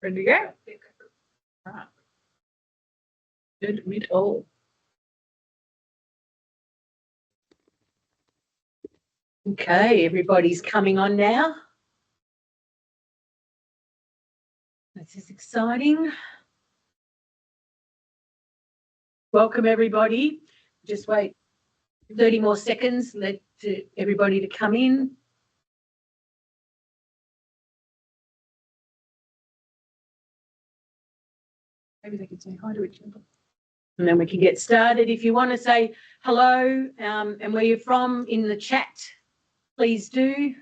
Ready to go? Right. Good meet all. Okay, everybody's coming on now. This is exciting. Welcome, everybody. Just wait 30 more seconds, let everybody to come in. Maybe they can say hi to each other. And then we can get started. If you want to say hello and where you're from in the chat, please do.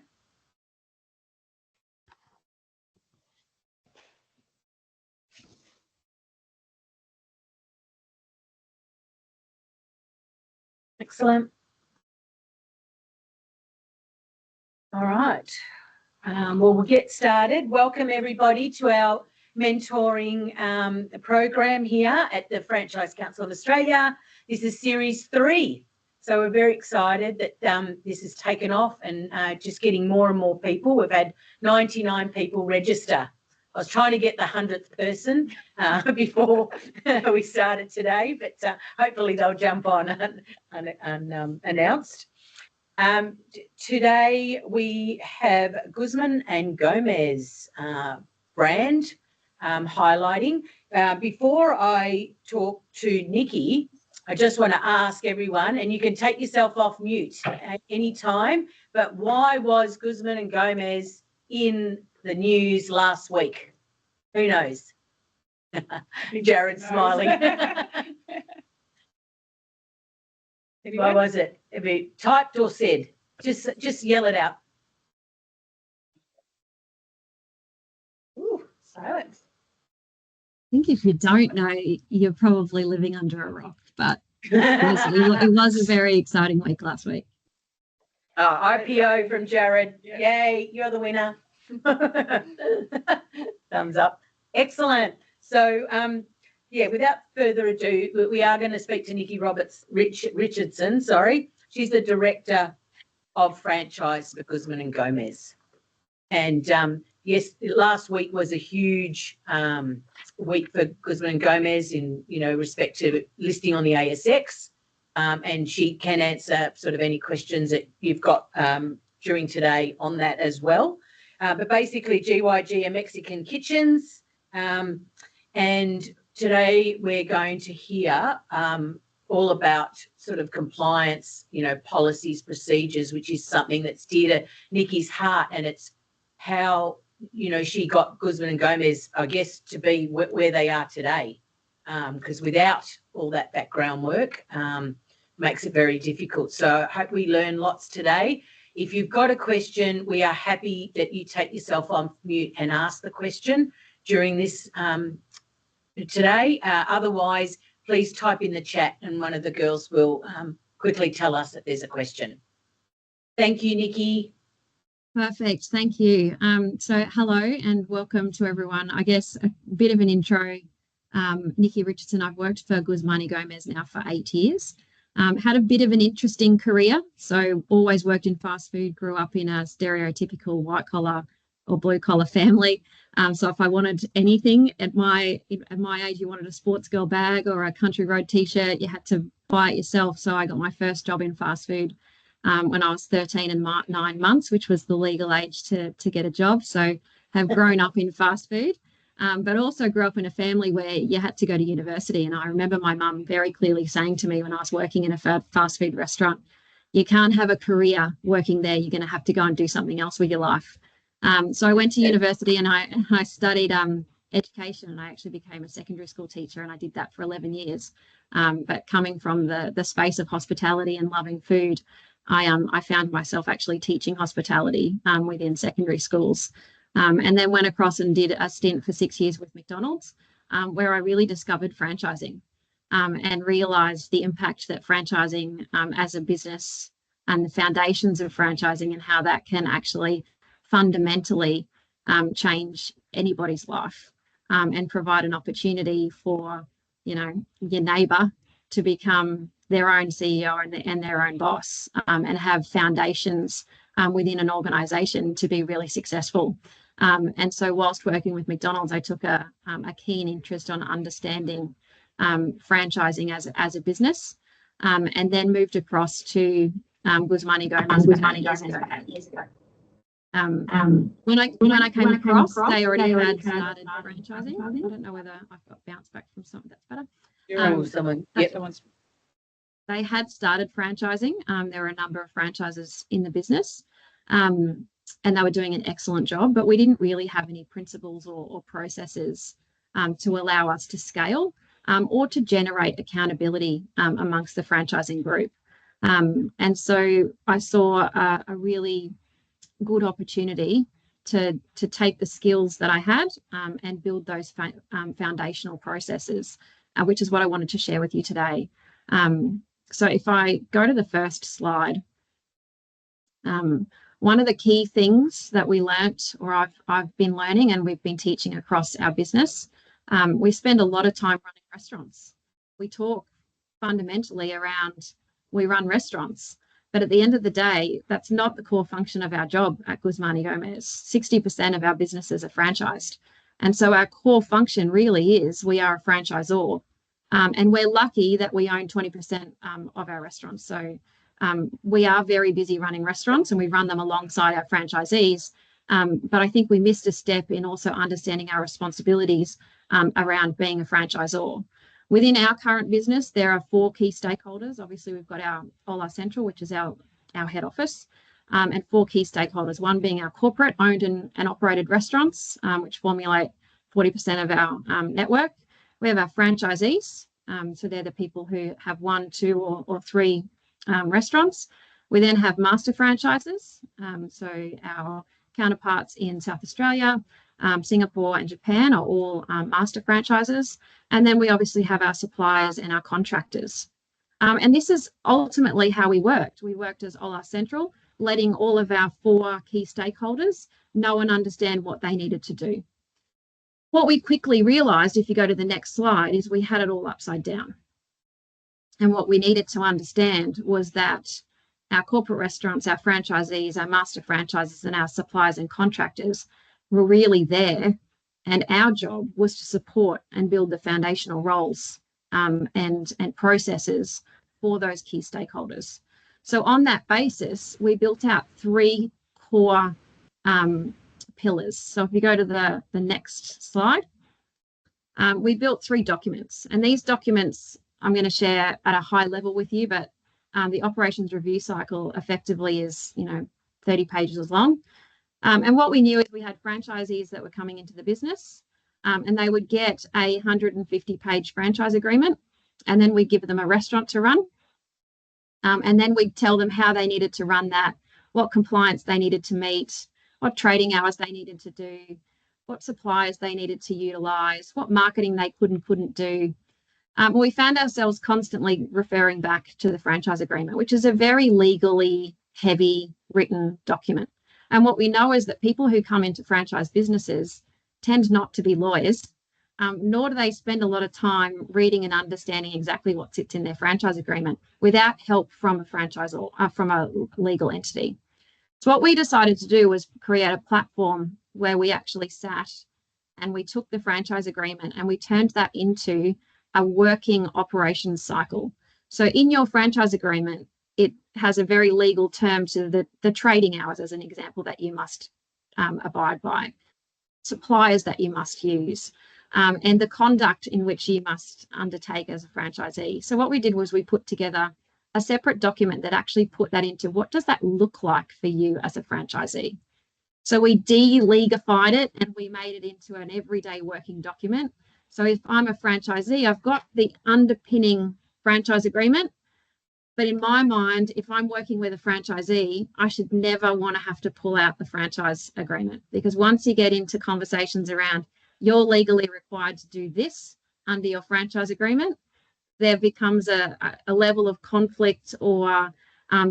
Excellent. All right. Well, we'll get started. Welcome, everybody, to our mentoring program here at the Franchise Council of Australia. This is Series 3. So we're very excited that this has taken off and just getting more and more people. We've had 99 people register. I was trying to get the 100th person before we started today, but hopefully they'll jump on unannounced. Today we have Guzman and Gomez brand highlighting. Before I talk to Nikki, I just want to ask everyone, and you can take yourself off mute at any time, but why was Guzman and Gomez in the news last week? Who knows? Jared's smiling. Why was it? If it typed or said, just yell it out. Ooh, silence. I think if you don't know, you're probably living under a rock, but it was a very exciting week last week. Oh, IPO from Jared. Yeah. Yay, you're the winner. Thumbs up. Excellent. So, yeah, without further ado, we are going to speak to Nikki Richardson. Sorry, she's the director of franchise for Guzman and Gomez. And yes, last week was a huge week for Guzman and Gomez in respect to listing on the ASX. And she can answer sort of any questions that you've got during today on that as well. But basically, GYG are Mexican kitchens, and today we're going to hear all about sort of compliance, policies, procedures, which is something that's dear to Nikki's heart, and it's how, she got Guzman and Gomez, I guess, to be where they are today. Because without all that background work, makes it very difficult. So I hope we learn lots today. If you've got a question, we are happy that you take yourself on mute and ask the question during this today. Otherwise, please type in the chat and one of the girls will quickly tell us that there's a question. Thank you, Nikki. Perfect. Thank you. So hello and welcome to everyone. I guess a bit of an intro. Nikki Richardson, I've worked for Guzman Y Gomez now for 8 years. Had a bit of an interesting career. So always worked in fast food, grew up in a stereotypical white collar or blue collar family. So if I wanted anything at my age, you wanted a sports girl bag or a country road t-shirt, you had to buy it yourself. So I got my first job in fast food when I was 13 and 9 months, which was the legal age to get a job. So have grown up in fast food, but also grew up in a family where you had to go to university. And I remember my mum very clearly saying to me when I was working in a fast food restaurant, you can't have a career working there. You're going to have to go and do something else with your life. So I went to university and I studied education, and I actually became a secondary school teacher, and I did that for 11 years. But coming from the space of hospitality and loving food, I found myself actually teaching hospitality within secondary schools, and then went across and did a stint for 6 years with McDonald's, where I really discovered franchising and realised the impact that franchising as a business and the foundations of franchising and how that can actually fundamentally change anybody's life and provide an opportunity for, your neighbour to become their own CEO and their own boss and have foundations within an organisation to be really successful. And so whilst working with McDonald's, I took a keen interest on understanding franchising as a business, and then moved across to Guzman Y Gomez about 8 years ago. When I came across, they already had started franchising. I don't know whether I've got bounced back from something. That's better. They had started franchising. There were a number of franchises in the business, and they were doing an excellent job, but we didn't really have any principles or processes to allow us to scale or to generate accountability amongst the franchising group. And so I saw a really good opportunity to take the skills that I had and build those foundational processes, which is what I wanted to share with you today. So if I go to the first slide, one of the key things that we learnt, or I've been learning and we've been teaching across our business, we spend a lot of time running restaurants. We talk fundamentally around we run restaurants, but at the end of the day, that's not the core function of our job at Guzman Y Gomez. 60% of our businesses are franchised. And so our core function really is we are a franchisor. And we're lucky that we own 20% of our restaurants. So we are very busy running restaurants and we run them alongside our franchisees. But I think we missed a step in also understanding our responsibilities around being a franchisor. Within our current business, there are 4 key stakeholders. Obviously, we've got our Ola Central, which is our head office, and 4 key stakeholders, one being our corporate owned and operated restaurants, which formulate 40% of our network. We have our franchisees, so they're the people who have 1, 2, or 3 restaurants. We then have master franchises, so our counterparts in South Australia, Singapore and Japan are all master franchises. And then we obviously have our suppliers and our contractors. And this is ultimately how we worked. We worked as Ola Central, letting all of our 4 key stakeholders know and understand what they needed to do. What we quickly realized, if you go to the next slide, is we had it all upside down. And what we needed to understand was that our corporate restaurants, our franchisees, our master franchises, and our suppliers and contractors were really there. And our job was to support and build the foundational roles and processes for those key stakeholders. So on that basis, we built out 3 core pillars. So if you go to the next slide, we built 3 documents. And these documents I'm going to share at a high level with you, but the operations review cycle effectively is, 30 pages long. And what we knew is we had franchisees that were coming into the business, and they would get a 150-page franchise agreement, and then we'd give them a restaurant to run. And then we'd tell them how they needed to run that, what compliance they needed to meet, what trading hours they needed to do, what suppliers they needed to utilise, what marketing they could and couldn't do. We found ourselves constantly referring back to the franchise agreement, which is a very legally heavy written document. And what we know is that people who come into franchise businesses tend not to be lawyers, nor do they spend a lot of time reading and understanding exactly what sits in their franchise agreement without help from a franchise or from a legal entity. So what we decided to do was create a platform where we actually sat and we took the franchise agreement and we turned that into a working operations cycle. So in your franchise agreement, it has a very legal term to the trading hours, as an example, that you must abide by, suppliers that you must use, and the conduct in which you must undertake as a franchisee. So what we did was we put together a separate document that actually put that into what does that look like for you as a franchisee. So we de-legified it and we made it into an everyday working document. So if I'm a franchisee, I've got the underpinning franchise agreement. But in my mind, if I'm working with a franchisee, I should never want to have to pull out the franchise agreement, because once you get into conversations around you're legally required to do this under your franchise agreement, there becomes a level of conflict or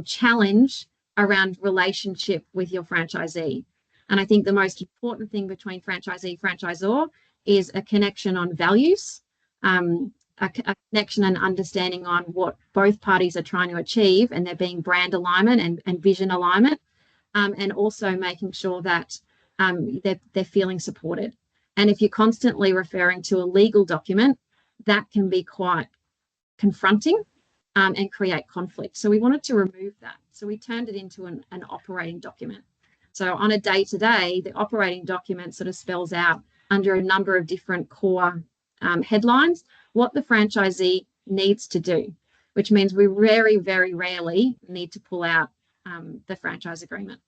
challenge around relationship with your franchisee. And I think the most important thing between franchisee, franchisor is a connection on values, a connection and understanding on what both parties are trying to achieve, and there being brand alignment and vision alignment, and also making sure that they're feeling supported. And if you're constantly referring to a legal document, that can be quite confronting and create conflict. So we wanted to remove that. So we turned it into an operating document. So on a day-to-day, the operating document sort of spells out under a number of different core headlines what the franchisee needs to do, which means we very, very rarely need to pull out the franchise agreement.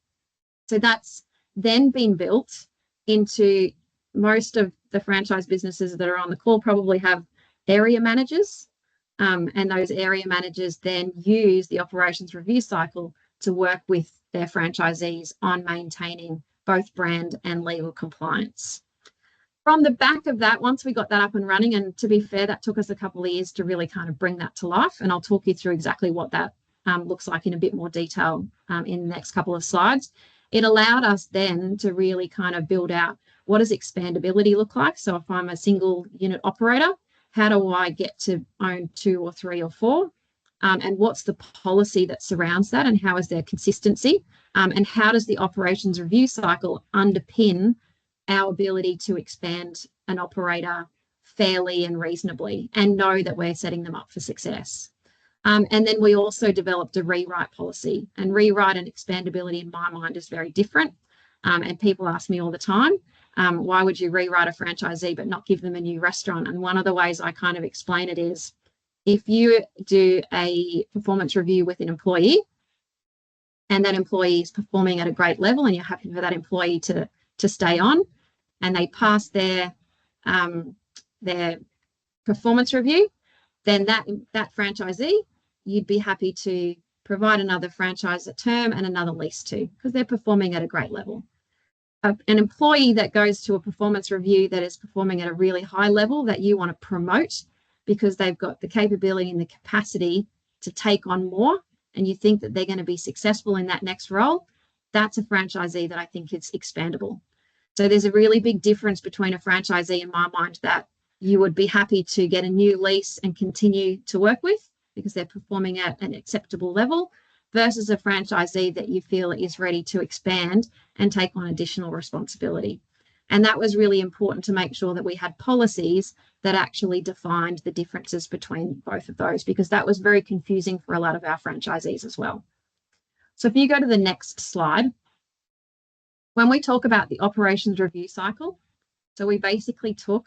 So that's then been built into most of the franchise businesses that are on the call probably have area managers, and those area managers then use the operations review cycle to work with their franchisees on maintaining both brand and legal compliance. From the back of that, once we got that up and running, and to be fair, that took us a couple of years to really kind of bring that to life, and I'll talk you through exactly what that looks like in a bit more detail in the next couple of slides. It allowed us then to really kind of build out what does expandability look like. So if I'm a single unit operator, how do I get to own 2 or 3 or 4? And what's the policy that surrounds that, and how is there consistency? And how does the operations review cycle underpin our ability to expand an operator fairly and reasonably and know that we're setting them up for success? And then we also developed a rewrite policy, and rewrite and expandability in my mind is very different. And people ask me all the time, why would you rewrite a franchisee but not give them a new restaurant? And one of the ways I kind of explain it is, if you do a performance review with an employee and that employee is performing at a great level and you're happy for that employee to stay on, and they pass their performance review, then that franchisee, you'd be happy to provide another franchise term and another lease to, because they're performing at a great level. An employee that goes to a performance review that is performing at a really high level that you want to promote because they've got the capability and the capacity to take on more, and you think that they're going to be successful in that next role, that's a franchisee that I think is expandable. So there's a really big difference between a franchisee in my mind that you would be happy to get a new lease and continue to work with because they're performing at an acceptable level, versus a franchisee that you feel is ready to expand and take on additional responsibility. And that was really important to make sure that we had policies that actually defined the differences between both of those, because that was very confusing for a lot of our franchisees as well. So if you go to the next slide, when we talk about the operations review cycle, so we basically took,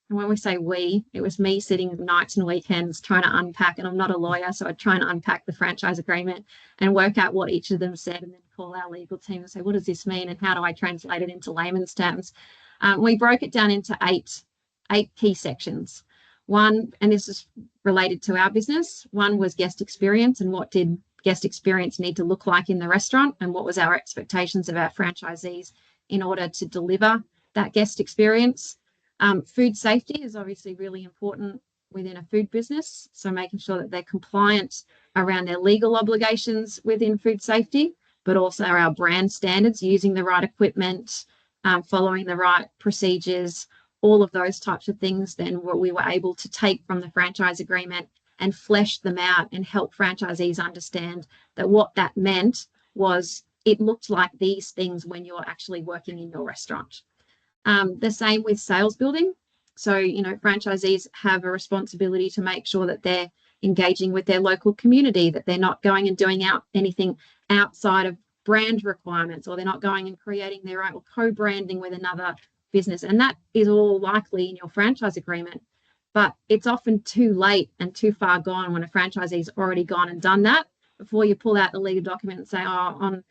and when we say we, it was me sitting nights and weekends trying to unpack, and I'm not a lawyer, so I'd try and unpack the franchise agreement and work out what each of them said, and then call our legal team and say, what does this mean and how do I translate it into layman's terms? We broke it down into eight key sections. One, and this is related to our business, one was guest experience, and what did guest experience need to look like in the restaurant, and what was our expectations of our franchisees in order to deliver that guest experience. Food safety is obviously really important within a food business, so making sure that they're compliant around their legal obligations within food safety, but also our brand standards, using the right equipment, following the right procedures, all of those types of things. Then we were able to take from the franchise agreement and flesh them out and help franchisees understand that what that meant was it looked like these things when you're actually working in your restaurant. The same with sales building. So, franchisees have a responsibility to make sure that they're engaging with their local community, that they're not going and doing anything outside of brand requirements, or they're not going and creating their own or co-branding with another business. And that is all likely in your franchise agreement, but it's often too late and too far gone when a franchisee's already gone and done that before you pull out the legal document and say, on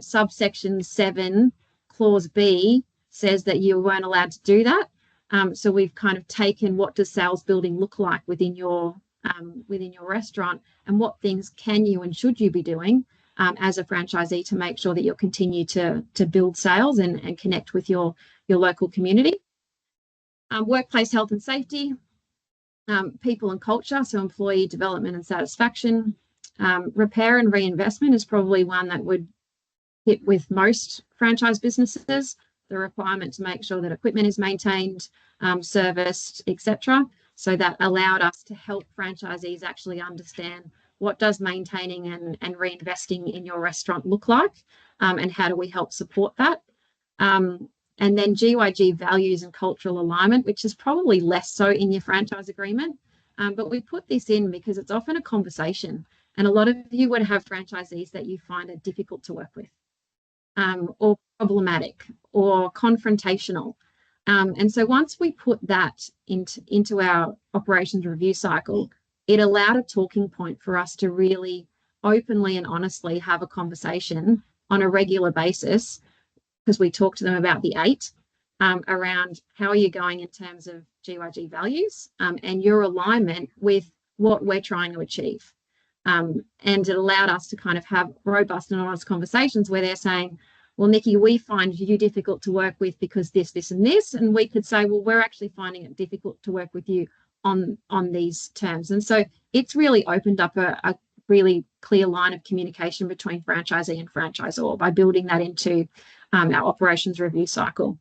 subsection 7, clause B says that you weren't allowed to do that. So we've kind of taken what does sales building look like within your restaurant, and what things can you and should you be doing as a franchisee to make sure that you'll continue to build sales and connect with your local community. Workplace health and safety, people and culture, so employee development and satisfaction. Repair and reinvestment is probably one that would hit with most franchise businesses, the requirement to make sure that equipment is maintained, serviced, etc. So that allowed us to help franchisees actually understand what does maintaining and reinvesting in your restaurant look like, and how do we help support that. And then GYG values and cultural alignment, which is probably less so in your franchise agreement. But we put this in because it's often a conversation. And a lot of you would have franchisees that you find are difficult to work with, or problematic or confrontational. And so once we put that into our operations review cycle, it allowed a talking point for us to really openly and honestly have a conversation on a regular basis, because we talk to them about the 8 around how are you going in terms of GYG values and your alignment with what we're trying to achieve. And it allowed us to kind of have robust and honest conversations where they're saying, well, Nikki, we find you difficult to work with because this, this, and this. And we could say, well, we're actually finding it difficult to work with you on these terms. And so it's really opened up a really clear line of communication between franchisee and franchisor by building that into our operations review cycle.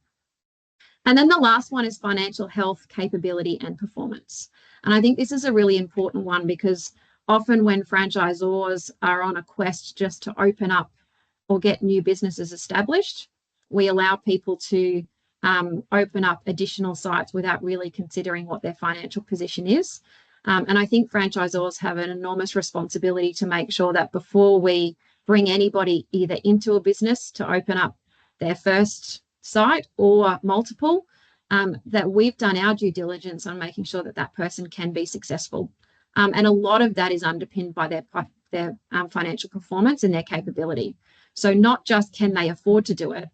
And then the last one is financial health, capability, and performance. And I think this is a really important one because often when franchisors are on a quest just to open up or get new businesses established, we allow people to open up additional sites without really considering what their financial position is. And I think franchisors have an enormous responsibility to make sure that before we bring anybody either into a business to open up their first site or multiple, that we've done our due diligence on making sure that that person can be successful. And a lot of that is underpinned by their financial performance and their capability. So not just can they afford to do it,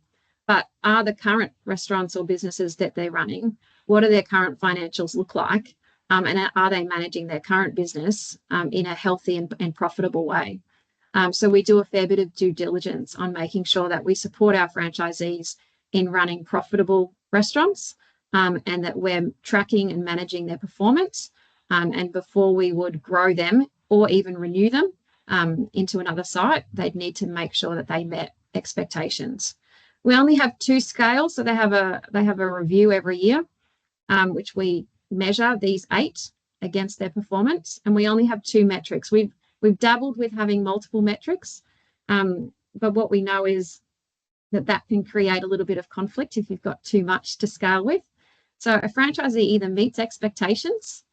but are the current restaurants or businesses that they're running, what do their current financials look like? And are they managing their current business in a healthy and profitable way? So we do a fair bit of due diligence on making sure that we support our franchisees in running profitable restaurants and that we're tracking and managing their performance. And before we would grow them or even renew them into another site, they'd need to make sure that they met expectations. We only have 2 scales, so they have a review every year, which we measure these 8 against their performance, and we only have 2 metrics. We've dabbled with having multiple metrics, but what we know is that can create a little bit of conflict if you've got too much to scale with. So a franchisee either meets expectations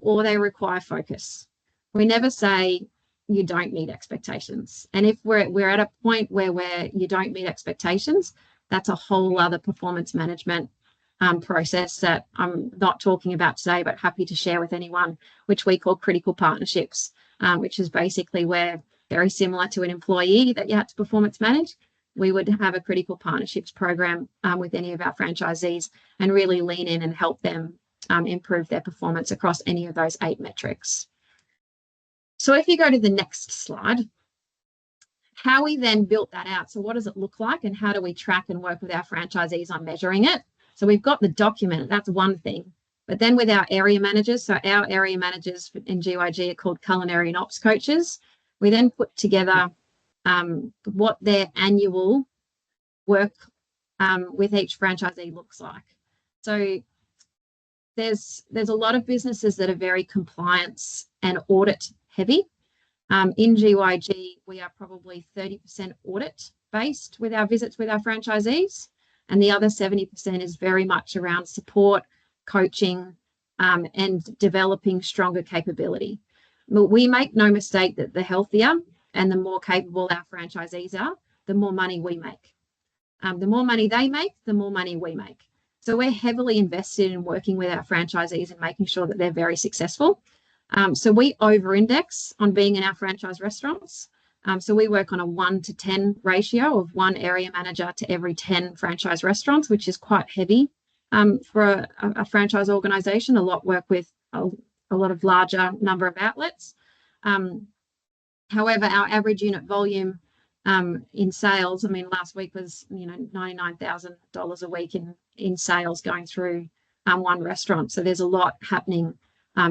or they require focus. We never say you don't meet expectations. And if we're at a point where you don't meet expectations, that's a whole other performance management process that I'm not talking about today, but happy to share with anyone, which we call critical partnerships, which is basically where, very similar to an employee that you had to performance manage, we would have a critical partnerships program with any of our franchisees and really lean in and help them improve their performance across any of those 8 metrics. So if you go to the next slide, how we then built that out. So what does it look like and how do we track and work with our franchisees on measuring it? So we've got the document, that's one thing. But then with our area managers, so our area managers in GYG are called culinary and ops coaches. We then put together what their annual work with each franchisee looks like. So there's a lot of businesses that are very compliance and audit heavy. In GYG, we are probably 30% audit based with our visits with our franchisees, and the other 70% is very much around support, coaching, and developing stronger capability. But we make no mistake that the healthier and the more capable our franchisees are, the more money we make. The more money they make, the more money we make. So we're heavily invested in working with our franchisees and making sure that they're very successful. So we over-index on being in our franchise restaurants. So we work on a 1-to-10 ratio of 1 area manager to every 10 franchise restaurants, which is quite heavy for a franchise organisation. A lot work with a lot of larger number of outlets. However, our average unit volume in sales, I mean, last week was, $99,000 a week in sales going through one restaurant. So there's a lot happening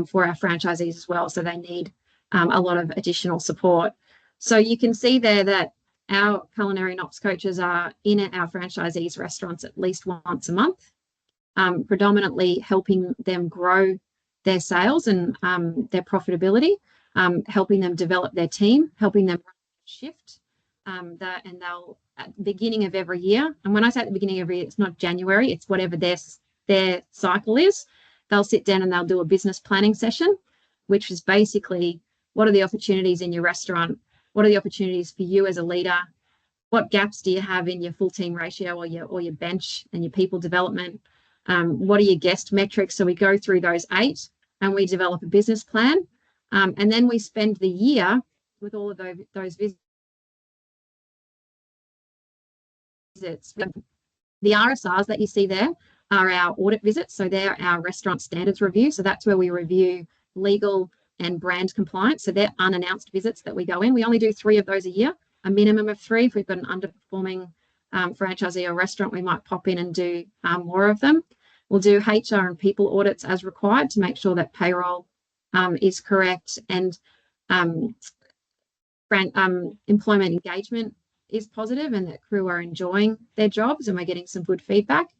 for our franchisees as well. So they need a lot of additional support. So you can see there that our culinary and ops coaches are in our franchisees' restaurants at least once a month, predominantly helping them grow their sales and their profitability, helping them develop their team, helping them shift, and they'll at the beginning of every year. And when I say at the beginning of every year, it's not January, it's whatever their cycle is. They'll sit down and they'll do a business planning session, which is basically, what are the opportunities in your restaurant? What are the opportunities for you as a leader? What gaps do you have in your full team ratio or your bench and your people development? What are your guest metrics? So we go through those 8 and we develop a business plan. And then we spend the year with all of those visits. The RSRs that you see there are our audit visits. So they're our restaurant standards review. So that's where we review legal and brand compliance. So they're unannounced visits that we go in. We only do 3 of those a year, a minimum of 3. If we've got an underperforming franchisee or restaurant, we might pop in and do more of them. We'll do HR and people audits as required to make sure that payroll is correct, and employment engagement is positive and that crew are enjoying their jobs and we're getting some good feedback.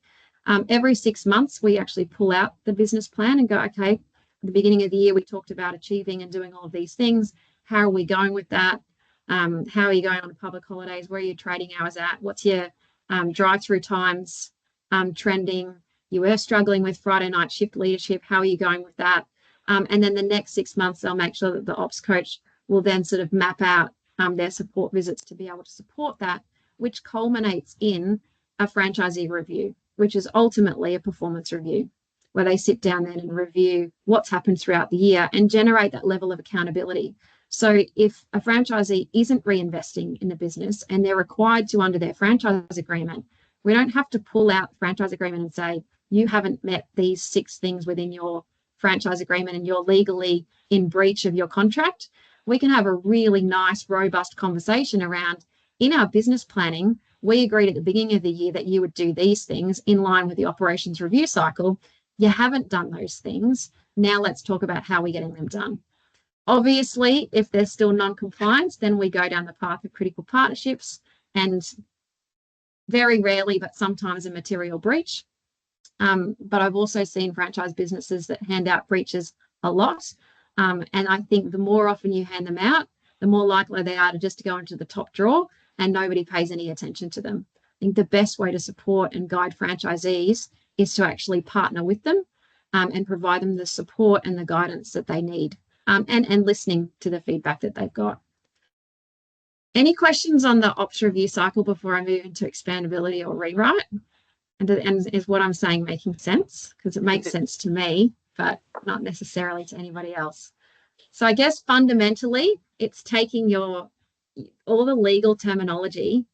Every 6 months, we actually pull out the business plan and go, okay, at the beginning of the year, we talked about achieving and doing all of these things. How are we going with that? How are you going on to public holidays? Where are your trading hours at? What's your drive-through times trending? You were struggling with Friday night shift leadership. How are you going with that? And then the next 6 months, they'll make sure that the ops coach will then sort of map out their support visits to be able to support that, which culminates in a franchisee review, which is ultimately a performance review, where they sit down then and review what's happened throughout the year and generate that level of accountability. So if a franchisee isn't reinvesting in the business and they're required to under their franchise agreement, we don't have to pull out the franchise agreement and say, you haven't met these 6 things within your franchise agreement and you're legally in breach of your contract. We can have a really nice, robust conversation around, in our business planning, we agreed at the beginning of the year that you would do these things in line with the operations review cycle. You haven't done those things. Now let's talk about how we're getting them done. Obviously, if there's still non-compliance, then we go down the path of critical partnerships and very rarely, but sometimes a material breach. But I've also seen franchise businesses that hand out breaches a lot. And I think the more often you hand them out, the more likely they are to just go into the top drawer and nobody pays any attention to them. I think the best way to support and guide franchisees is to actually partner with them and provide them the support and the guidance that they need, and listening to the feedback that they've got. Any questions on the ops review cycle before I move into expandability or rewrite? And is what I'm saying making sense? Because it makes sense to me, but not necessarily to anybody else. So I guess fundamentally, it's taking all the legal terminology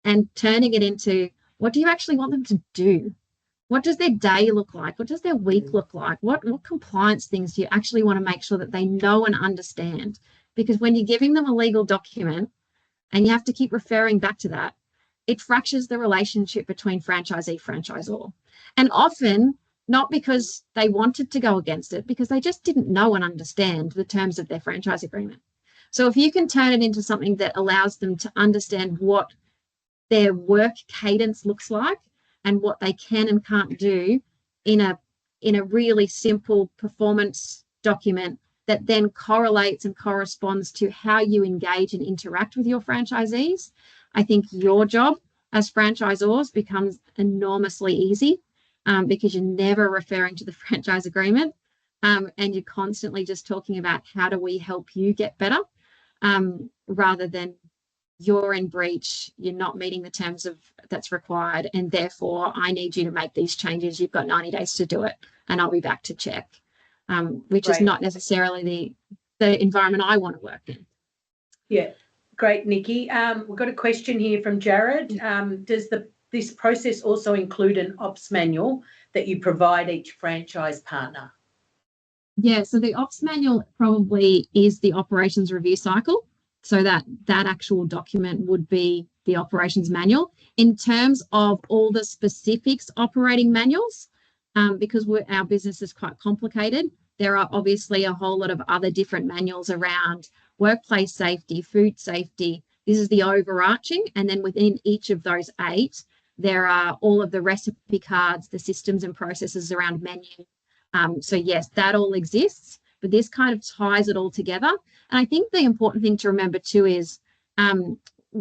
and turning it into, what do you actually want them to do? What does their day look like? What does their week look like? What compliance things do you actually want to make sure that they know and understand? Because when you're giving them a legal document and you have to keep referring back to that, it fractures the relationship between franchisee, franchisor. And often, not because they wanted to go against it, because they just didn't know and understand the terms of their franchise agreement. So if you can turn it into something that allows them to understand what their work cadence looks like and what they can and can't do in a really simple performance document that then correlates and corresponds to how you engage and interact with your franchisees, I think your job as franchisors becomes enormously easy, because you're never referring to the franchise agreement, and you're constantly just talking about how do we help you get better, rather than you're in breach, you're not meeting the terms that's required, and therefore I need you to make these changes. You've got 90 days to do it, and I'll be back to check, which is not necessarily the environment I want to work in. Yeah, great, Nikki. We've got a question here from Jared. Does this process also include an ops manual that you provide each franchise partner? Yeah, so the ops manual probably is the operations review cycle. So that actual document would be the operations manual. In terms of all the specifics operating manuals, because our business is quite complicated, there are obviously a whole lot of other different manuals around workplace safety, food safety. This is the overarching. And then within each of those 8, there are all of the recipe cards, the systems and processes around menu. So yes, that all exists, but this kind of ties it all together. And I think the important thing to remember too is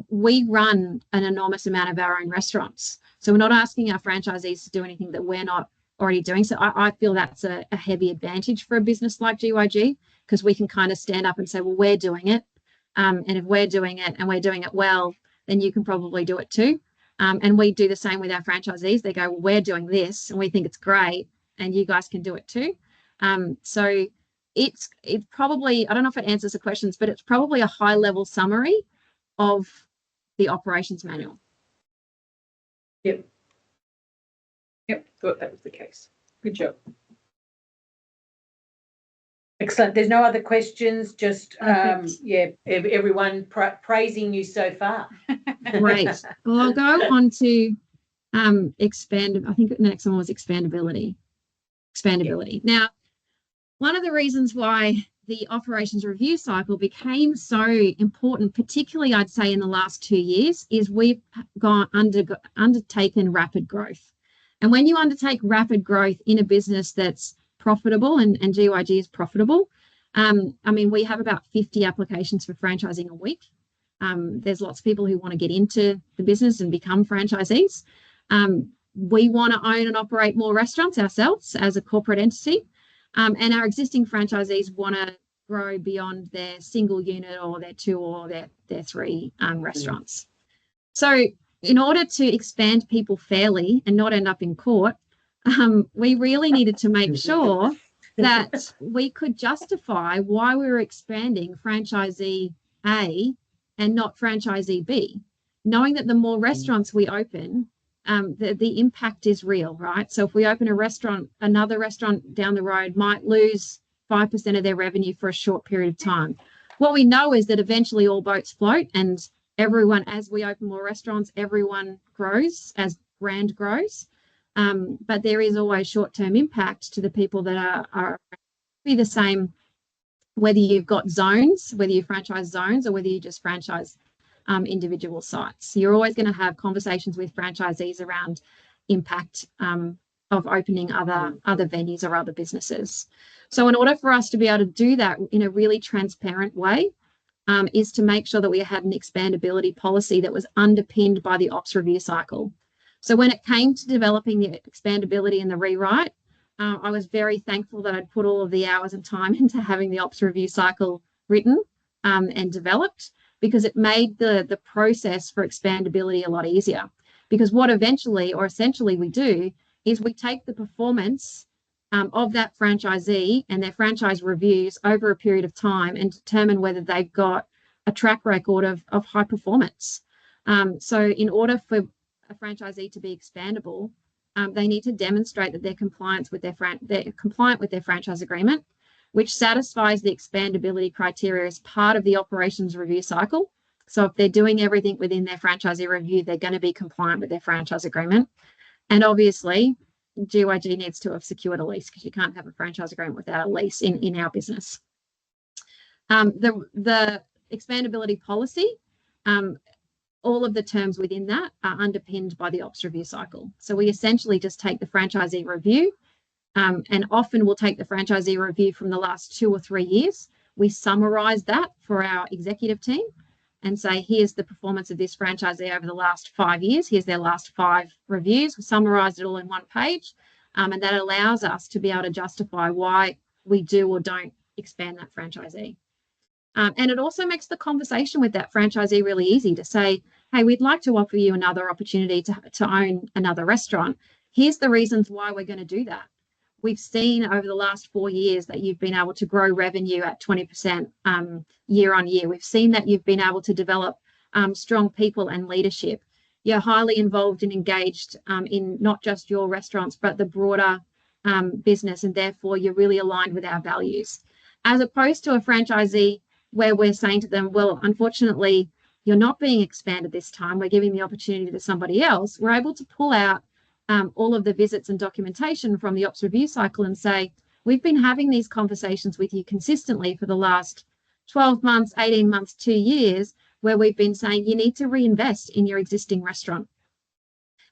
we run an enormous amount of our own restaurants. So we're not asking our franchisees to do anything that we're not already doing. So I feel that's a heavy advantage for a business like GYG, because we can kind of stand up and say, well, we're doing it. And if we're doing it and we're doing it well, then you can probably do it too. And we do the same with our franchisees. They go, well, we're doing this and we think it's great and you guys can do it too. So it's probably, I don't know if it answers the questions, but it's probably a high level summary of the operations manual. Yep. Thought that was the case. Good job. Excellent. There's no other questions. Just everyone praising you so far. Great. Well, I'll go on to expand. I think the next one was expandability. Yep. Now, one of the reasons why the operations review cycle became so important, particularly I'd say in the last 2 years, is we've undertaken rapid growth. And when you undertake rapid growth in a business that's profitable, and GYG is profitable, I mean, we have about 50 applications for franchising a week. There's lots of people who want to get into the business and become franchisees. We want to own and operate more restaurants ourselves as a corporate entity. And our existing franchisees want to grow beyond their single unit or their 2 or their 3 restaurants. So in order to expand people fairly and not end up in court, we really needed to make sure that we could justify why we were expanding franchisee A and not franchisee B, knowing that the more restaurants we open, the impact is real, right? So if we open a restaurant, another restaurant down the road might lose 5% of their revenue for a short period of time. What we know is that eventually all boats float, and everyone, as we open more restaurants, everyone grows as brand grows. But there is always short-term impact to the people that are be the same, whether you've got zones, whether you franchise zones, or whether you just franchise individual sites. You're always going to have conversations with franchisees around impact of opening other venues or other businesses. So in order for us to be able to do that in a really transparent way, is to make sure that we had an expandability policy that was underpinned by the ops review cycle. So when it came to developing the expandability and the rewrite, I was very thankful that I'd put all of the hours and time into having the ops review cycle written and developed, because it made the process for expandability a lot easier. Because what eventually or essentially we do is we take the performance of that franchisee and their franchise reviews over a period of time and determine whether they've got a track record of high performance. So in order for a franchisee to be expandable, they need to demonstrate that they're compliant with their franchise agreement, which satisfies the expandability criteria as part of the operations review cycle. So if they're doing everything within their franchisee review, they're going to be compliant with their franchise agreement. And obviously, GYG needs to have secured a lease, because you can't have a franchise agreement without a lease in our business. The expandability policy, all of the terms within that are underpinned by the ops review cycle. So we essentially just take the franchisee review, and often we'll take the franchisee review from the last 2 or 3 years. We summarize that for our executive team and say, here's the performance of this franchisee over the last 5 years. Here's their last 5 reviews. We summarized it all in one page, and that allows us to be able to justify why we do or don't expand that franchisee. And it also makes the conversation with that franchisee really easy to say, hey, we'd like to offer you another opportunity to own another restaurant. Here's the reasons why we're going to do that. We've seen over the last 4 years that you've been able to grow revenue at 20% year on year. We've seen that you've been able to develop strong people and leadership. You're highly involved and engaged in not just your restaurants, but the broader business, and therefore you're really aligned with our values. As opposed to a franchisee where we're saying to them, well, unfortunately, you're not being expanded this time. We're giving the opportunity to somebody else. We're able to pull out all of the visits and documentation from the ops review cycle and say, we've been having these conversations with you consistently for the last 12 months, 18 months, 2 years, where we've been saying you need to reinvest in your existing restaurant.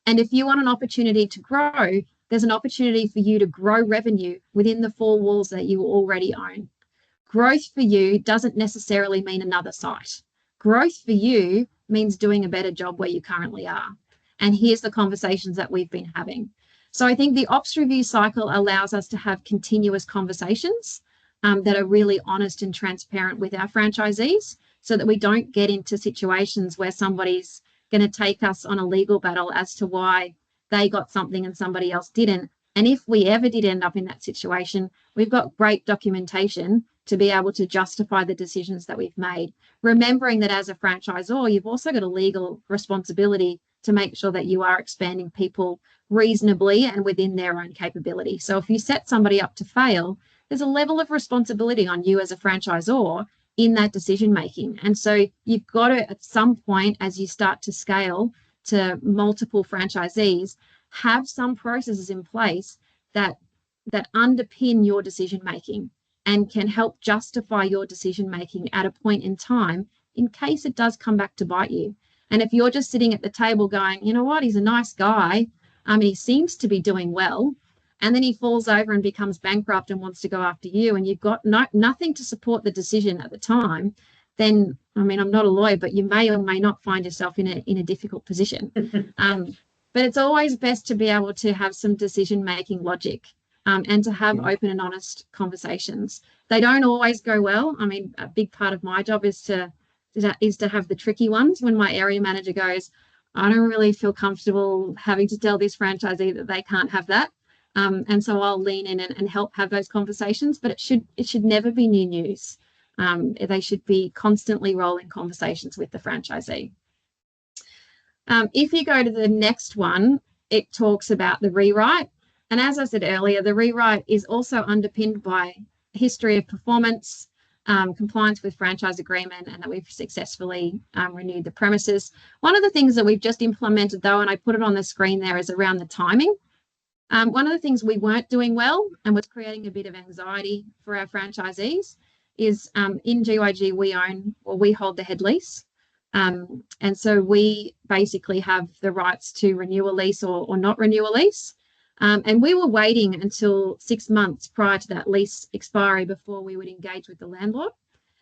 And if you want an opportunity to grow, there's an opportunity for you to grow revenue within the 4 walls that you already own. Growth for you doesn't necessarily mean another site. Growth for you means doing a better job where you currently are. And here's the conversations that we've been having. So I think the ops review cycle allows us to have continuous conversations that are really honest and transparent with our franchisees, so that we don't get into situations where somebody's going to take us on a legal battle as to why they got something and somebody else didn't. And if we ever did end up in that situation, we've got great documentation to be able to justify the decisions that we've made. Remembering that as a franchisor, you've also got a legal responsibility to make sure that you are expanding people reasonably and within their own capability. So if you set somebody up to fail, there's a level of responsibility on you as a franchisor in that decision making. And so you've got to, at some point, as you start to scale to multiple franchisees, have some processes in place that underpin your decision making and can help justify your decision making at a point in time in case it does come back to bite you. And if you're just sitting at the table going, you know what, he's a nice guy, he seems to be doing well, and then he falls over and becomes bankrupt and wants to go after you, and you've got nothing to support the decision at the time, then, I'm not a lawyer, but you may or may not find yourself in a difficult position. But it's always best to be able to have some decision-making logic and to have open and honest conversations. They don't always go well. A big part of my job is to have the tricky ones when my area manager goes, I don't really feel comfortable having to tell this franchisee that they can't have that. And so I'll lean in and help have those conversations, but it should never be new news. They should be constantly rolling conversations with the franchisee. If you go to the next one, it talks about the rewrite. And as I said earlier, the rewrite is also underpinned by history of performance, compliance with franchise agreement, and that we've successfully renewed the premises. One of the things that we've just implemented, though, and I put it on the screen there, is around the timing. One of the things we weren't doing well and was creating a bit of anxiety for our franchisees is in GYG we hold the head lease. And so we basically have the rights to renew a lease or not renew a lease. And we were waiting until 6 months prior to that lease expiry before we would engage with the landlord.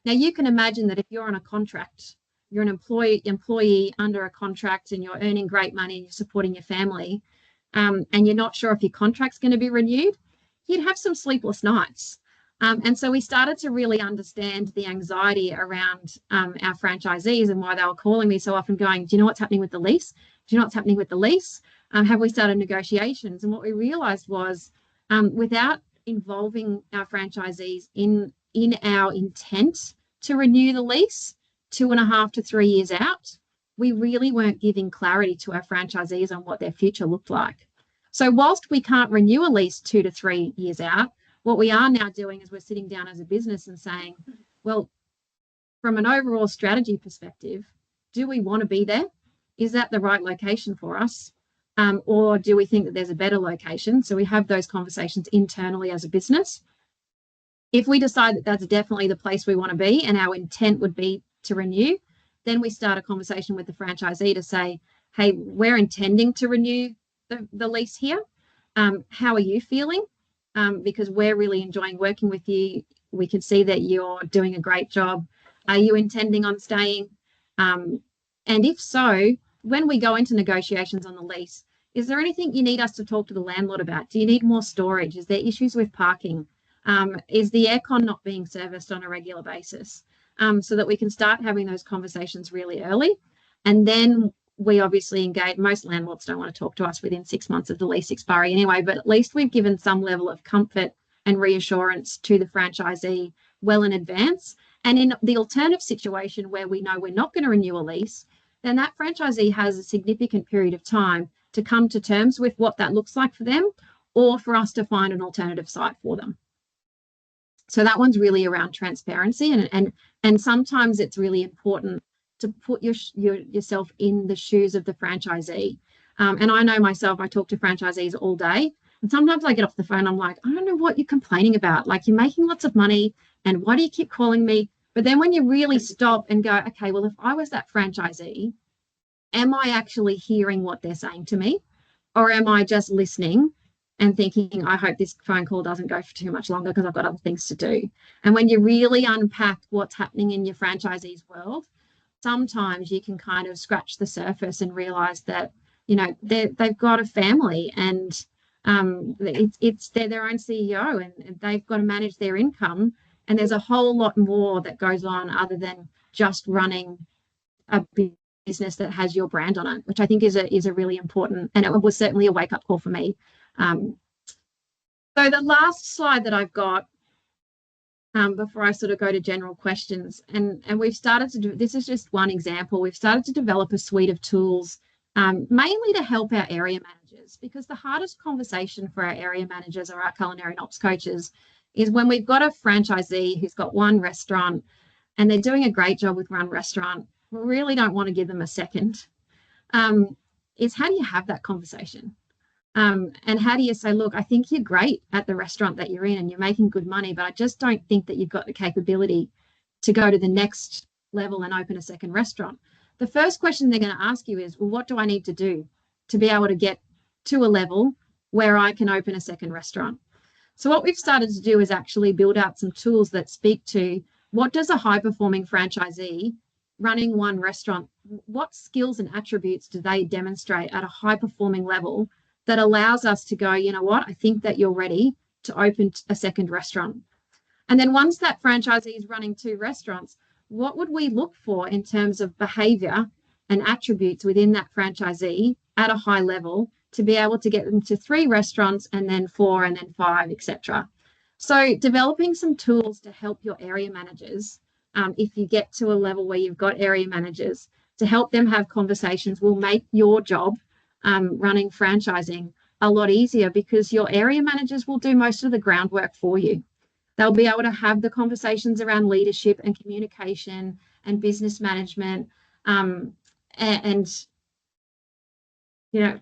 Now, you can imagine that if you're on a contract, you're an employee under a contract and you're earning great money and you're supporting your family, and you're not sure if your contract's going to be renewed, you'd have some sleepless nights. And so we started to really understand the anxiety around our franchisees and why they were calling me so often going, do you know what's happening with the lease? Do you know what's happening with the lease? Have we started negotiations? And what we realized was without involving our franchisees in our intent to renew the lease 2.5 to 3 years out, we really weren't giving clarity to our franchisees on what their future looked like. So whilst we can't renew a lease 2 to 3 years out, what we are now doing is we're sitting down as a business and saying, well, from an overall strategy perspective, do we want to be there? Is that the right location for us? Or do we think that there's a better location? So we have those conversations internally as a business. If we decide that that's definitely the place we want to be and our intent would be to renew, then we start a conversation with the franchisee to say, hey, we're intending to renew the lease here. How are you feeling? Because we're really enjoying working with you. We can see that you're doing a great job. Are you intending on staying? And if so, when we go into negotiations on the lease, is there anything you need us to talk to the landlord about? Do you need more storage? Is there issues with parking? Is the aircon not being serviced on a regular basis? So that we can start having those conversations really early. And then we obviously engage. Most landlords don't want to talk to us within 6 months of the lease expiry anyway, but at least we've given some level of comfort and reassurance to the franchisee well in advance. And in the alternative situation where we know we're not going to renew a lease, then that franchisee has a significant period of time to come to terms with what that looks like for them, or for us to find an alternative site for them. So that one's really around transparency, and sometimes it's really important to put yourself in the shoes of the franchisee. And I know myself, I talk to franchisees all day, and sometimes I get off the phone, I'm like, I don't know what you're complaining about. Like, you're making lots of money, and why do you keep calling me? But then when you really stop and go, okay, well, if I was that franchisee, am I actually hearing what they're saying to me? Or am I just listening and thinking, I hope this phone call doesn't go for too much longer because I've got other things to do? And when you really unpack what's happening in your franchisee's world, sometimes you can kind of scratch the surface and realize that, you know, they've got a family, and they're their own CEO, and they've got to manage their income, and there's a whole lot more that goes on other than just running a business that has your brand on it, which I think is a really important, and it was certainly a wake-up call for me. So the last slide that I've got, before I sort of go to general questions, and we've started to do, this is just one example, we've started to develop a suite of tools, mainly to help our area managers, because the hardest conversation for our area managers or our culinary and ops coaches is when we've got a franchisee who's got one restaurant and they're doing a great job with one restaurant. We really don't want to give them a second. Is how do you have that conversation? And how do you say, look, I think you're great at the restaurant that you're in and you're making good money, but I just don't think that you've got the capability to go to the next level and open a second restaurant. The first question they're going to ask you is, well, what do I need to do to be able to get to a level where I can open a second restaurant? So what we've started to do is actually build out some tools that speak to what does a high-performing franchisee running one restaurant, what skills and attributes do they demonstrate at a high-performing level that allows us to go, you know what, I think that you're ready to open a second restaurant. And then once that franchisee is running 2 restaurants, what would we look for in terms of behavior and attributes within that franchisee at a high level to be able to get them to 3 restaurants and then 4 and then 5, etc. So developing some tools to help your area managers, if you get to a level where you've got area managers, to help them have conversations will make your job running franchising a lot easier, because your area managers will do most of the groundwork for you. They'll be able to have the conversations around leadership and communication and business management, and you know,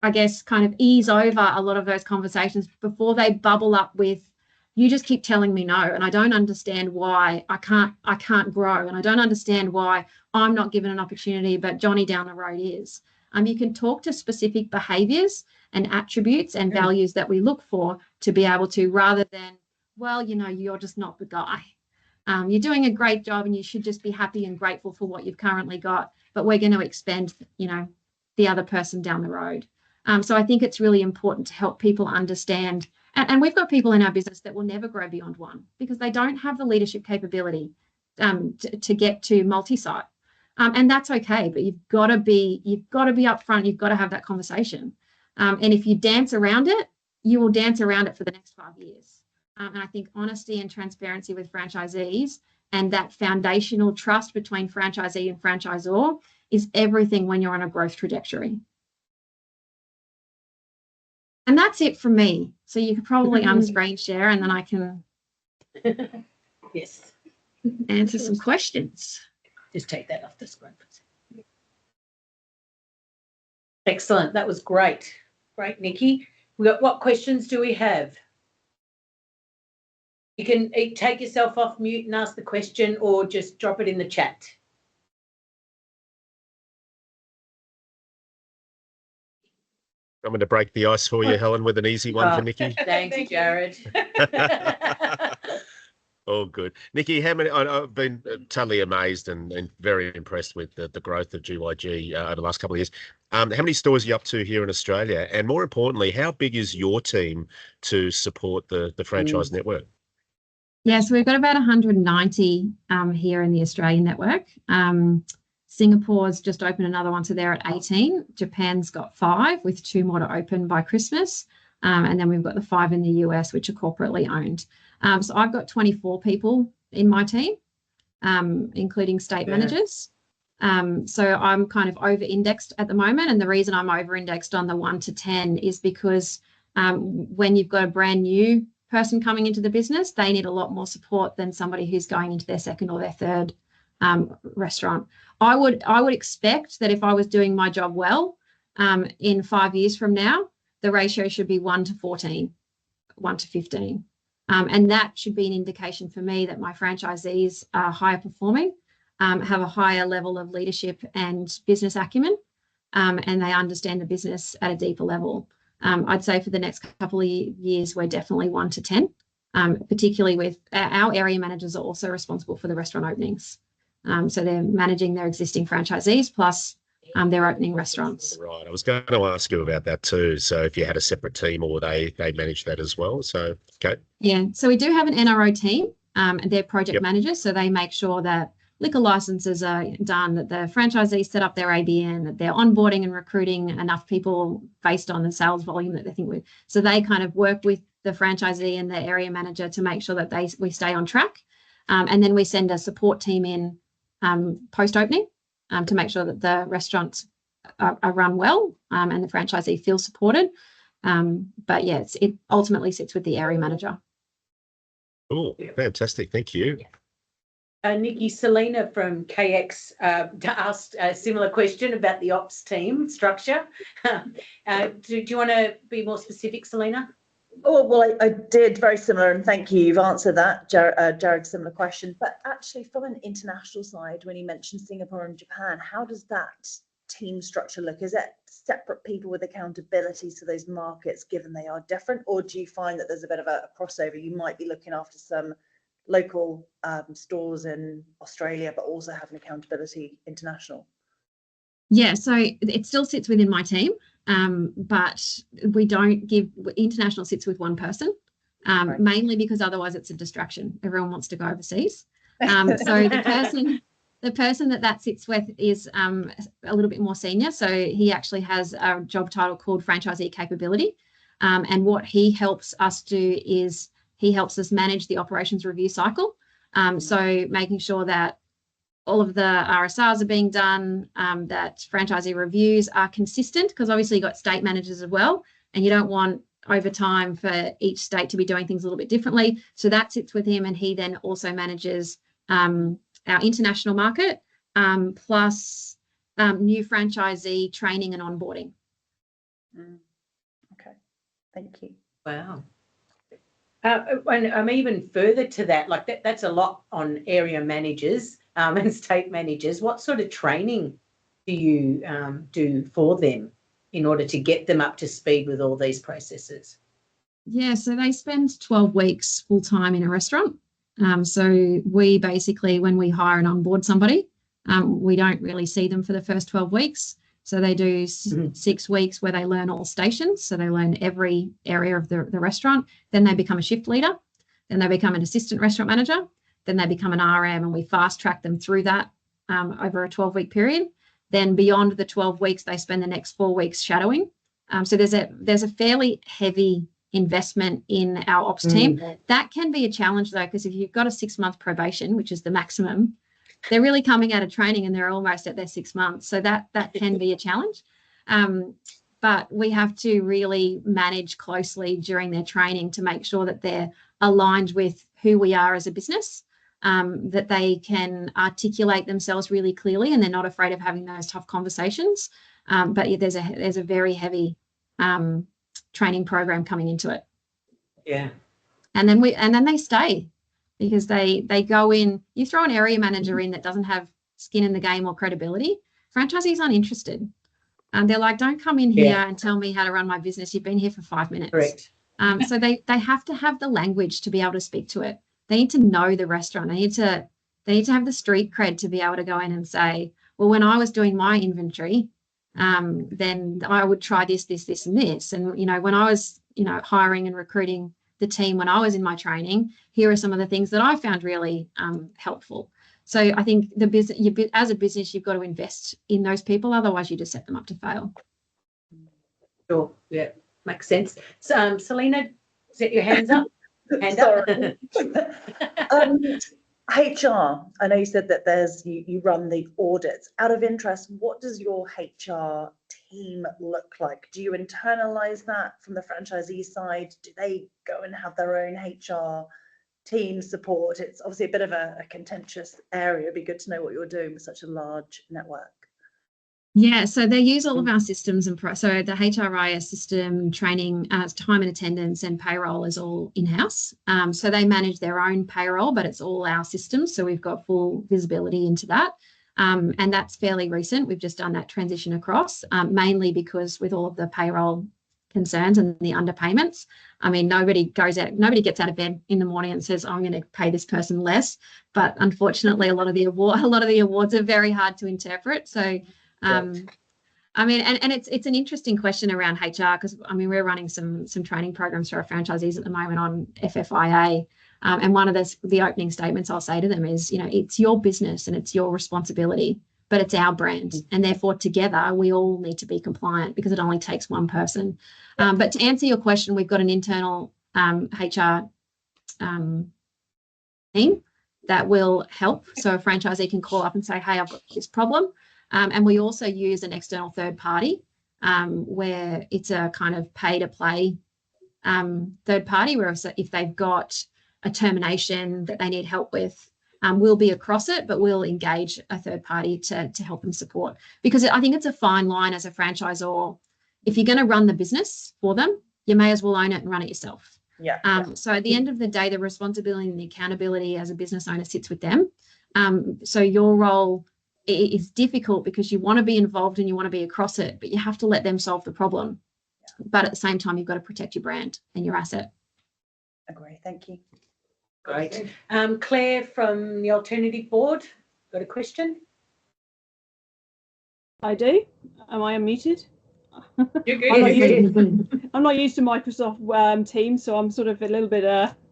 I guess kind of ease over a lot of those conversations before they bubble up with, you just keep telling me no, and I don't understand why I can't grow, and I don't understand why I'm not given an opportunity, but Johnny down the road is. You can talk to specific behaviours and attributes and values that we look for to be able to, rather than, well, you know, you're just not the guy. You're doing a great job and you should just be happy and grateful for what you've currently got, but we're going to expend, you know, the other person down the road. So I think it's really important to help people understand, and we've got people in our business that will never grow beyond 1 because they don't have the leadership capability to get to multi-site. And that's okay, but you've got to be upfront. You've got to have that conversation. And if you dance around it, you will dance around it for the next 5 years. And I think honesty and transparency with franchisees and that foundational trust between franchisee and franchisor is everything when you're on a growth trajectory. And that's it from me. So you could probably screen share, and then I can yes, answer some questions. Just take that off the screen. Excellent. That was great. Great, Nikki. What questions do we have? You can take yourself off mute and ask the question, or just drop it in the chat. I'm going to break the ice for you, Helen, with an easy one for Nikki. Thanks, Jared. All good. Nikki, how many? I've been totally amazed and very impressed with the growth of GYG over the last couple of years. How many stores are you up to here in Australia? And more importantly, how big is your team to support the franchise network? Yeah, so we've got about 190 here in the Australian network. Singapore's just opened another one, so they're at 18. Japan's got 5, with 2 more to open by Christmas. And then we've got the 5 in the US, which are corporately owned. So I've got 24 people in my team, including state managers. So I'm kind of over-indexed at the moment. And the reason I'm over-indexed on the 1 to 10 is because when you've got a brand new person coming into the business, they need a lot more support than somebody who's going into their second or their third restaurant. I would expect that if I was doing my job well, in 5 years from now, the ratio should be 1 to 14, 1 to 15. And that should be an indication for me that my franchisees are higher performing, have a higher level of leadership and business acumen, and they understand the business at a deeper level. I'd say for the next couple of years, we're definitely 1 to 10, particularly with our area managers are also responsible for the restaurant openings. So they're managing their existing franchisees plus they're opening restaurants. Right. I was going to ask you about that too. So if you had a separate team or they manage that as well. So, okay. Yeah. So we do have an NRO team and they're project Yep. managers. So they make sure that liquor licenses are done, that the franchisees set up their ABN, that they're onboarding and recruiting enough people based on the sales volume that they think we. So they kind of work with the franchisee and the area manager to make sure that we stay on track. And then we send a support team in post-opening to make sure that the restaurants are run well and the franchisee feels supported. But yeah, it ultimately sits with the area manager. Oh, fantastic. Thank you. Nikki, Selena from KX asked a similar question about the ops team structure. Do you want to be more specific, Selena? Oh, well, I did very similar, and thank you. You've answered that, Jared, similar question. But actually, from an international side, when you mentioned Singapore and Japan, how does that team structure look? Is it separate people with accountability to those markets, given they are different? Or do you find that there's a bit of a crossover? You might be looking after some local stores in Australia, but also have an accountability international? Yeah, so it still sits within my team, but we don't give international sits with one person, Right. mainly because otherwise it's a distraction. Everyone wants to go overseas. So the person that sits with is a little bit more senior. So he actually has a job title called franchisee capability. And what he helps us do is he helps us manage the operations review cycle. So making sure that all of the RSRs are being done, that franchisee reviews are consistent, because obviously you've got state managers as well, and you don't want over time for each state to be doing things a little bit differently. So that sits with him, and he then also manages our international market, plus new franchisee training and onboarding. Okay, thank you. Wow. And even further to that, like that's a lot on area managers and state managers. What sort of training do you do for them in order to get them up to speed with all these processes? Yeah, so they spend 12 weeks full time in a restaurant. So we basically, when we hire and onboard somebody, we don't really see them for the first 12 weeks. So they do 6 weeks where they learn all stations. So they learn every area of the restaurant. Then they become a shift leader. Then they become an assistant restaurant manager. Then they become an RM, and we fast track them through that over a 12-week period. Then beyond the 12 weeks, they spend the next 4 weeks shadowing. So there's a fairly heavy investment in our ops team. That can be a challenge though, because if you've got a 6-month probation, which is the maximum, they're really coming out of training and they're almost at their 6 months. So that can be a challenge. But we have to really manage closely during their training to make sure that they're aligned with who we are as a business, that they can articulate themselves really clearly and they're not afraid of having those tough conversations. But yeah, there's a very heavy training program coming into it. Yeah. And then they stay, because they go in. You throw an area manager in that doesn't have skin in the game or credibility, franchisees aren't interested. They're like, don't come in here and tell me how to run my business. You've been here for 5 minutes. Correct. So they have to have the language to be able to speak to it. They need to know the restaurant. They need to have the street cred to be able to go in and say, well, when I was doing my inventory, then I would try this, and this. And, when I was, hiring and recruiting the team, when I was in my training, here are some of the things that I found really helpful. So I think as a business, you've got to invest in those people. Otherwise, you just set them up to fail. Sure. Yeah. Makes sense. So, Selena, set your hands up. Hand up. HR, I know you said that you run the audits. Out of interest, what does your HR team look like? Do you internalize that from the franchisee side? Do they go and have their own HR team support? It's obviously a bit of a contentious area. It'd be good to know what you're doing with such a large network. Yeah, so they use all of our systems, and so the HRIS system, training, time and attendance, and payroll is all in-house. So they manage their own payroll, but it's all our systems. So we've got full visibility into that. And that's fairly recent. We've just done that transition across, mainly because with all of the payroll concerns and the underpayments. I mean, nobody gets out of bed in the morning and says, I'm going to pay this person less. But unfortunately, a lot of the awards are very hard to interpret. So, I mean, and it's an interesting question around HR, because I mean, we're running some training programs for our franchisees at the moment on FFIA. And one of the opening statements I'll say to them is, you know, it's your business and it's your responsibility, but it's our brand. And therefore, together, we all need to be compliant, because it only takes one person. But to answer your question, we've got an internal HR team that will help. So a franchisee can call up and say, hey, I've got this problem. And we also use an external third party where it's a kind of pay to play third party, where if they've got a termination that they need help with, we'll be across it, but we'll engage a third party to help them support. Because I think it's a fine line as a franchisor. If you're going to run the business for them, you may as well own it and run it yourself. So at the end of the day, the responsibility and the accountability as a business owner sits with them. So your role is difficult because you want to be involved and you want to be across it, but you have to let them solve the problem. But at the same time, you've got to protect your brand and your asset. Agree. Thank you. Great. Claire from the Alternative Board, got a question? I do. Am I unmuted? You're good. I'm not used to Microsoft Teams, so I'm sort of a little bit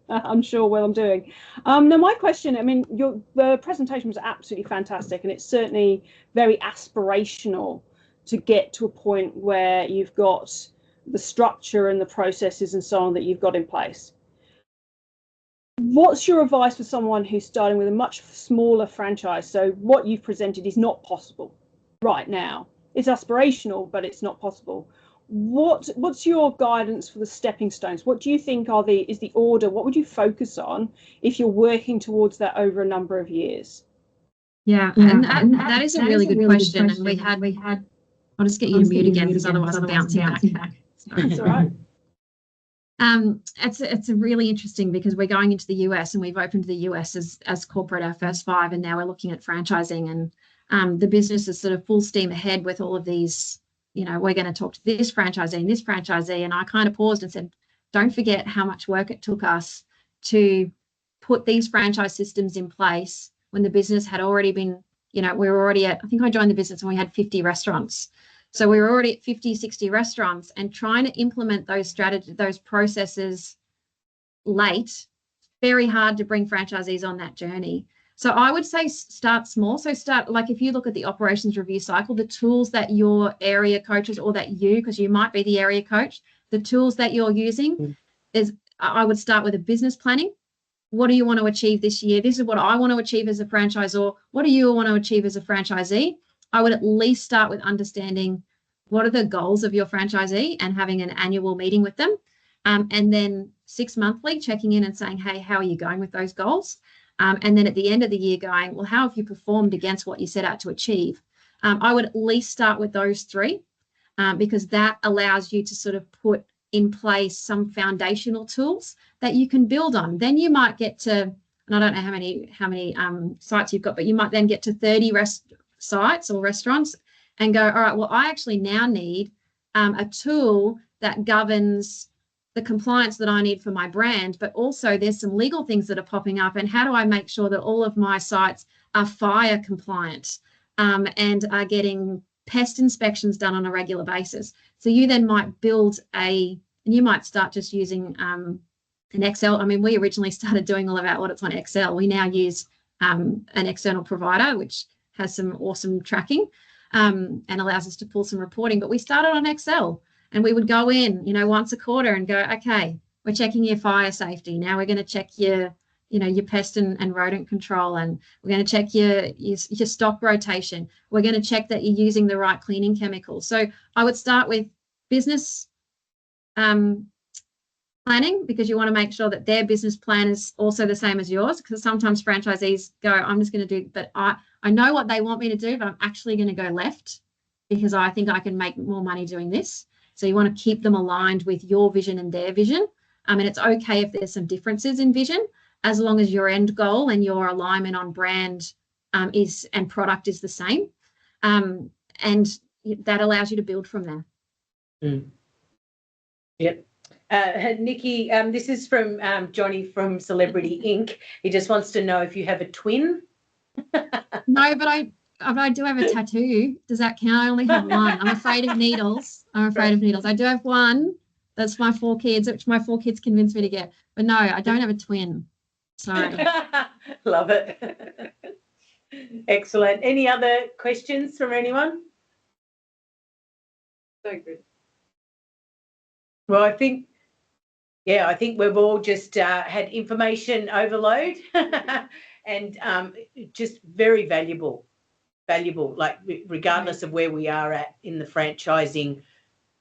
unsure what I'm doing. Now, my question, I mean, the presentation was absolutely fantastic, and it's certainly very aspirational to get to a point where you've got the structure and the processes and so on that you've got in place. What's your advice for someone who's starting with a much smaller franchise? So what you've presented is not possible right now. It's aspirational, but it's not possible. What's your guidance for the stepping stones? What do you think is the order? What would you focus on if you're working towards that over a number of years? Yeah, and that is a really good question. And we had. I'll just get you to mute again, because otherwise I'm bouncing back. That's all right. It's a really interesting, because we're going into the US, and we've opened the US as corporate, our first 5, and now we're looking at franchising, and the business is sort of full steam ahead with all of these. You know, we're going to talk to this franchisee, and I kind of paused and said, don't forget how much work it took us to put these franchise systems in place when the business had already been, you know, we were already at, I think I joined the business when we had 50 restaurants. So we were already at 50, 60 restaurants, and trying to implement those those processes late, very hard to bring franchisees on that journey. So I would say start small. So start, like, if you look at the operations review cycle, the tools that your area coaches, or that because you might be the area coach, the tools that you're using is, I would start with a business planning. What do you want to achieve this year? This is what I want to achieve as a franchisor. What do you want to achieve as a franchisee? I would at least start with understanding what are the goals of your franchisee and having an annual meeting with them. And then 6 monthly checking in and saying, hey, how are you going with those goals? And then at the end of the year going, well, how have you performed against what you set out to achieve? I would at least start with those 3 because that allows you to sort of put in place some foundational tools that you can build on. Then you might get to, and I don't know how many sites you've got, but you might then get to 30 sites or restaurants and go, all right, well, I actually now need a tool that governs the compliance that I need for my brand, but also there's some legal things that are popping up, and how do I make sure that all of my sites are fire compliant and are getting pest inspections done on a regular basis. So you then might build and you might start just using an Excel. I mean, we originally started doing all of our audits on Excel. We now use an external provider, which has some awesome tracking and allows us to pull some reporting, but we started on Excel. And we would go in, you know, once a quarter and go, okay, we're checking your fire safety. Now we're going to check your pest and rodent control, and we're going to check your stock rotation. We're going to check that you're using the right cleaning chemicals. So I would start with business planning, because you want to make sure that their business plan is also the same as yours, because sometimes franchisees go, I'm just going to do, but I know what they want me to do, but I'm actually going to go left because I think I can make more money doing this. So you want to keep them aligned with your vision and their vision. And it's okay if there's some differences in vision, as long as your end goal and your alignment on brand and product is the same. And that allows you to build from there. Yep. Nikki, this is from Johnny from Celebrity Inc. He just wants to know if you have a twin. No, but I do have a tattoo. Does that count? I only have one. I'm afraid of needles. I'm afraid of needles. I do have one. That's my 4 kids, which my 4 kids convinced me to get. But no, I don't have a twin. Sorry. Love it. Excellent. Any other questions from anyone? So good. Well, I think we've all just had information overload and just very valuable, like regardless of where we are at in the franchising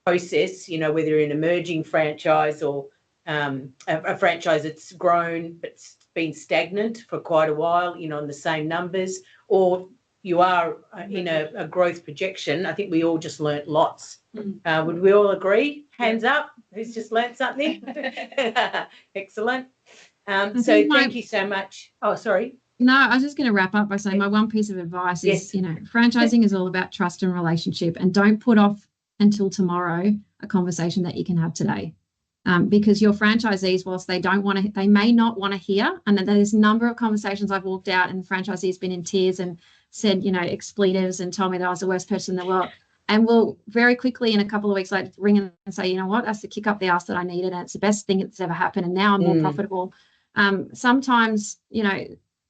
process, you know, whether you're an emerging franchise or a franchise that's grown but's been stagnant for quite a while, you know, on the same numbers, or you are in a growth projection. I think we all just learnt lots. Would we all agree? Hands up. Who's just learnt something? Excellent. So thank you so much. Oh, sorry. No, I was just going to wrap up by saying my one piece of advice is, you know, franchising is all about trust and relationship, and don't put off until tomorrow a conversation that you can have today. Because your franchisees, whilst they may not want to hear, and there's a number of conversations I've walked out and the franchisee's been in tears and said, you know, expletives and told me that I was the worst person in the world. And we'll very quickly in a couple of weeks later ring and say, you know what, that's the kick up the arse that I needed, and it's the best thing that's ever happened, and now I'm more profitable. Sometimes, you know,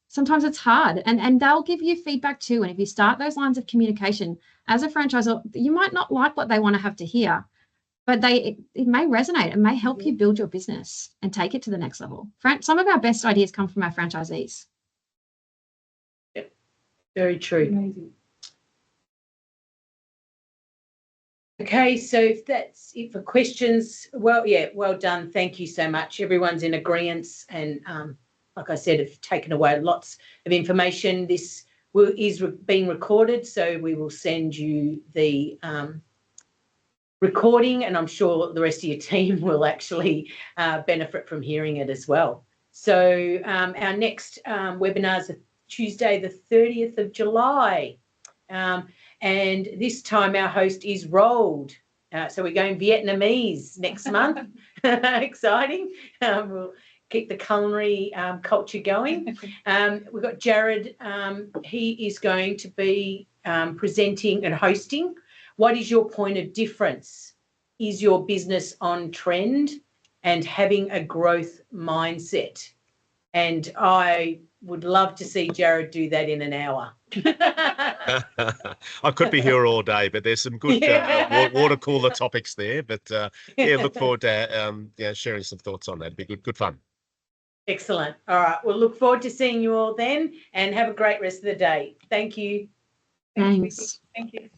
sometimes it's hard, and they'll give you feedback too. And if you start those lines of communication as a franchisor, you might not like what they want to have to hear, but it may resonate and may help you build your business and take it to the next level. Some of our best ideas come from our franchisees. Yep, very true. Amazing. Okay, so if that's it for questions, well done. Thank you so much. Everyone's in agreement, and like I said, have taken away lots of information. This is being recorded, so we will send you the recording, and I'm sure the rest of your team will actually benefit from hearing it as well. So our next webinar is Tuesday, the 30th of July. And this time our host is Roald. So we're going Vietnamese next month. Exciting. We'll keep the culinary culture going. We've got Jared. He is going to be presenting and hosting. What is your point of difference? Is your business on trend and having a growth mindset? And I would love to see Jared do that in an hour. I could be here all day, but there's some good water cooler topics there. But yeah, look forward to sharing some thoughts on that. It'd be good fun. Excellent. All right. We'll look forward to seeing you all then, and have a great rest of the day. Thank you. Thanks. Thank you.